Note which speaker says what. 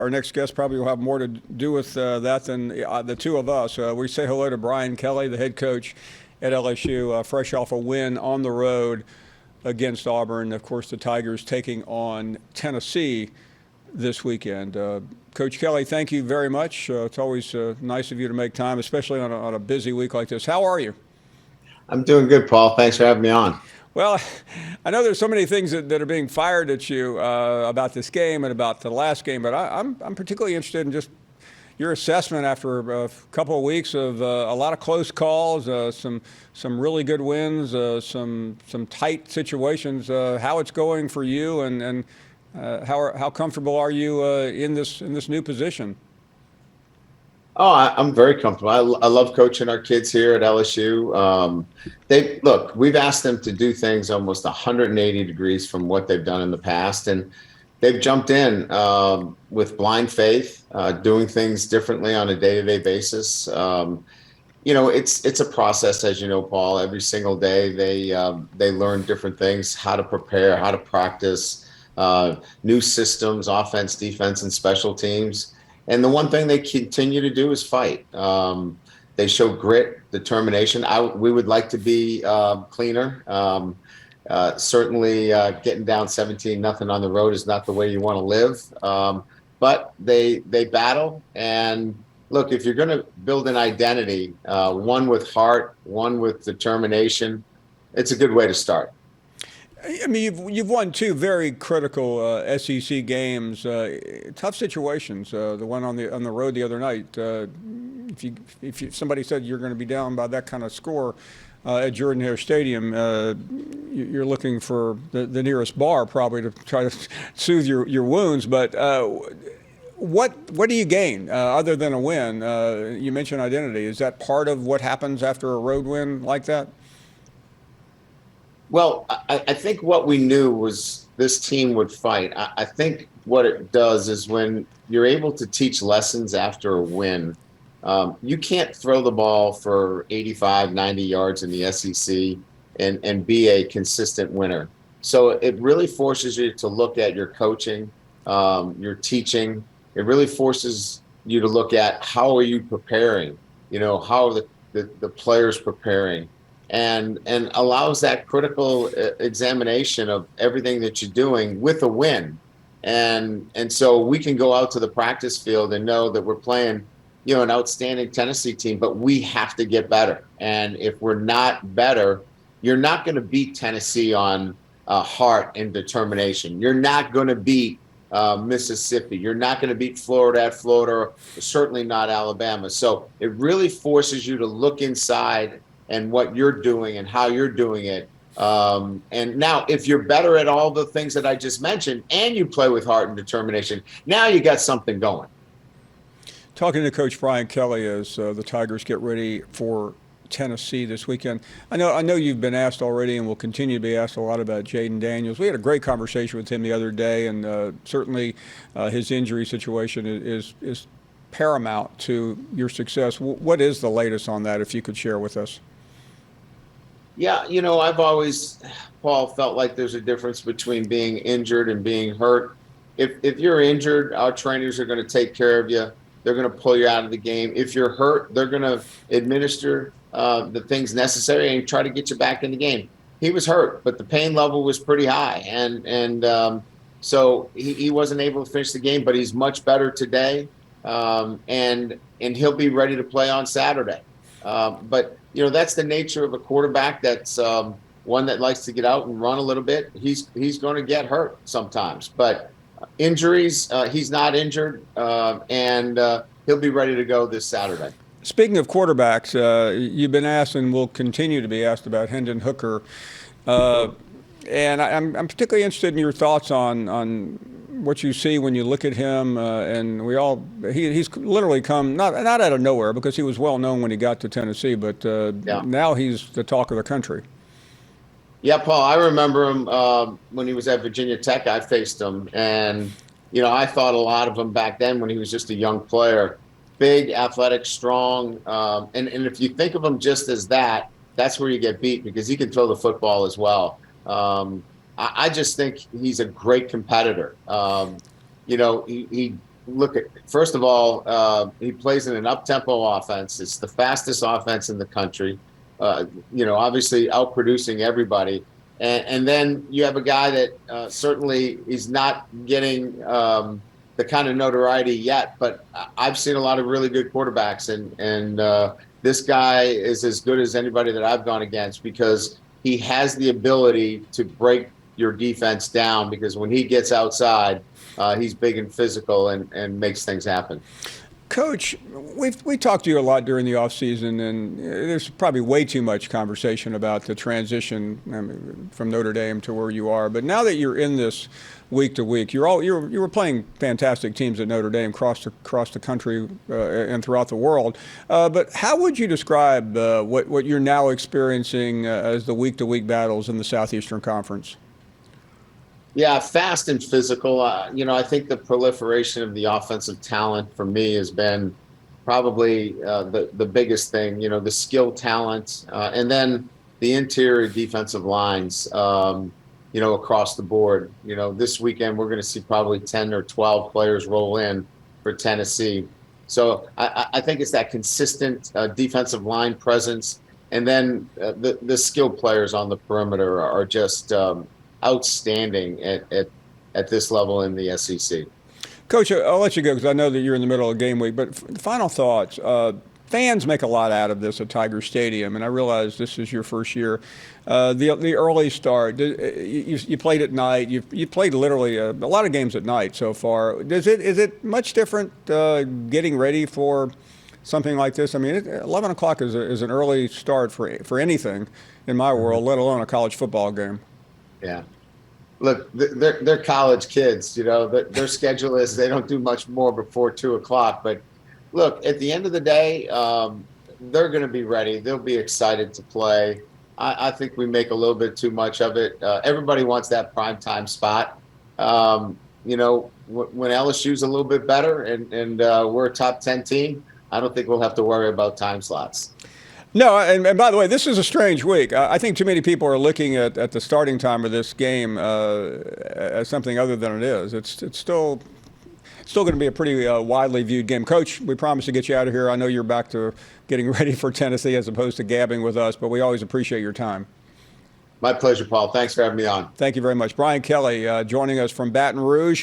Speaker 1: our next guest probably will have more to do with that than the two of us. We say hello to Brian Kelly, the head coach at LSU, fresh off a win on the road against Auburn. Of course, the Tigers taking on Tennessee this weekend. Coach Kelly, thank you very much. It's always nice of you to make time, especially on a busy week like this. How are you?
Speaker 2: I'm doing good, Paul. Thanks for having me on.
Speaker 1: Well, I know there's so many things that are being fired at you about this game and about the last game, but I'm particularly interested in just your assessment after a couple of weeks of a lot of close calls, some really good wins, some tight situations. How it's going for you, and how comfortable are you in this new position?
Speaker 2: Oh, I'm very comfortable. I love coaching our kids here at LSU. We've asked them to do things almost 180 degrees from what they've done in the past, and they've jumped in with blind faith, doing things differently on a day-to-day basis. It's a process, as you know, Paul. Every single day they learn different things, how to prepare, how to practice, new systems, offense, defense, and special teams. And the one thing they continue to do is fight. They show grit, determination. We would like to be cleaner. Certainly, getting down 17-0 on the road is not the way you want to live. But they battle. And look, if you're going to build an identity, one with heart, one with determination, it's a good way to start.
Speaker 1: I mean, you've won two very critical SEC games, tough situations. The one on the road the other night. If somebody said you're going to be down by that kind of score at Jordan-Hare Stadium, you're looking for the nearest bar probably to try to soothe your wounds. But what do you gain other than a win? You mentioned identity. Is that part of what happens after a road win like that?
Speaker 2: Well, I think what we knew was this team would fight. I think what it does is when you're able to teach lessons after a win, you can't throw the ball for 85, 90 yards in the SEC and be a consistent winner. So it really forces you to look at your coaching, your teaching. It really forces you to look at how are you preparing, how are the players preparing. And allows that critical examination of everything that you're doing with a win. And so we can go out to the practice field and know that we're playing, an outstanding Tennessee team, but we have to get better. And if we're not better, you're not going to beat Tennessee on heart and determination. You're not going to beat Mississippi. You're not going to beat Florida at Florida, certainly not Alabama. So it really forces you to look inside and what you're doing and how you're doing it. And now, if you're better at all the things that I just mentioned and you play with heart and determination, now you got something going.
Speaker 1: Talking to Coach Brian Kelly as the Tigers get ready for Tennessee this weekend. I know you've been asked already and will continue to be asked a lot about Jaden Daniels. We had a great conversation with him the other day, and certainly his injury situation is paramount to your success. What is the latest on that, if you could share with us?
Speaker 2: Yeah, I've always, Paul, felt like there's a difference between being injured and being hurt. If you're injured, our trainers are going to take care of you. They're going to pull you out of the game. If you're hurt, they're going to administer the things necessary and try to get you back in the game. He was hurt, but the pain level was pretty high, and so he wasn't able to finish the game. But he's much better today, and he'll be ready to play on Saturday. But that's the nature of a quarterback. That's one that likes to get out and run a little bit. He's going to get hurt sometimes, but injuries, he's not injured, and he'll be ready to go this Saturday.
Speaker 1: Speaking of quarterbacks, you've been asked and will continue to be asked about Hendon Hooker, and I'm particularly interested in your thoughts on what you see when you look at him, and he's literally come not out of nowhere, because he was well known when he got to Tennessee, but now he's the talk of the country.
Speaker 2: Yeah, Paul, I remember him when he was at Virginia Tech. I faced him, and I thought a lot of him back then when he was just a young player. Big, athletic, strong, and if you think of him just as that, that's where you get beat, because he can throw the football as well. I just think he's a great competitor. He look at, first of all, he plays in an up-tempo offense. It's the fastest offense in the country. Obviously outproducing everybody. And then you have a guy that certainly is not getting the kind of notoriety yet, but I've seen a lot of really good quarterbacks, and this guy is as good as anybody that I've gone against because he has the ability to break your defense down because when he gets outside, he's big and physical and makes things happen.
Speaker 1: Coach, we talked to you a lot during the offseason, and there's probably way too much conversation about the transition, I mean, from Notre Dame to where you are. But now that you're in this week to week, you were playing fantastic teams at Notre Dame across the country and throughout the world. But how would you describe what you're now experiencing as the week to week battles in the Southeastern Conference?
Speaker 2: Yeah, fast and physical. I think the proliferation of the offensive talent for me has been probably the biggest thing. The skill talent, and then the interior defensive lines. Across the board. This weekend we're going to see probably 10 or 12 players roll in for Tennessee. So I think it's that consistent defensive line presence, and then the skilled players on the perimeter are just outstanding at this level in the SEC.
Speaker 1: Coach, I'll let you go because I know that you're in the middle of game week. But final thoughts. Fans make a lot out of this at Tiger Stadium, and I realize this is your first year. The early start, you played at night. You played literally a lot of games at night so far. Is it much different getting ready for something like this? I mean, 11 o'clock is an early start for anything in my world, let alone a college football game.
Speaker 2: Yeah. Look, they're college kids. Their schedule is they don't do much more before 2 o'clock. But look, at the end of the day, they're going to be ready. They'll be excited to play. I think we make a little bit too much of it. Everybody wants that primetime spot. When LSU's a little bit better and we're a top 10 team, I don't think we'll have to worry about time slots.
Speaker 1: No, and by the way, this is a strange week. I think too many people are looking at the starting time of this game as something other than it is. It's still going to be a pretty widely viewed game. Coach, we promise to get you out of here. I know you're back to getting ready for Tennessee as opposed to gabbing with us, but we always appreciate your time.
Speaker 2: My pleasure, Paul. Thanks for having me on.
Speaker 1: Thank you very much. Brian Kelly joining us from Baton Rouge.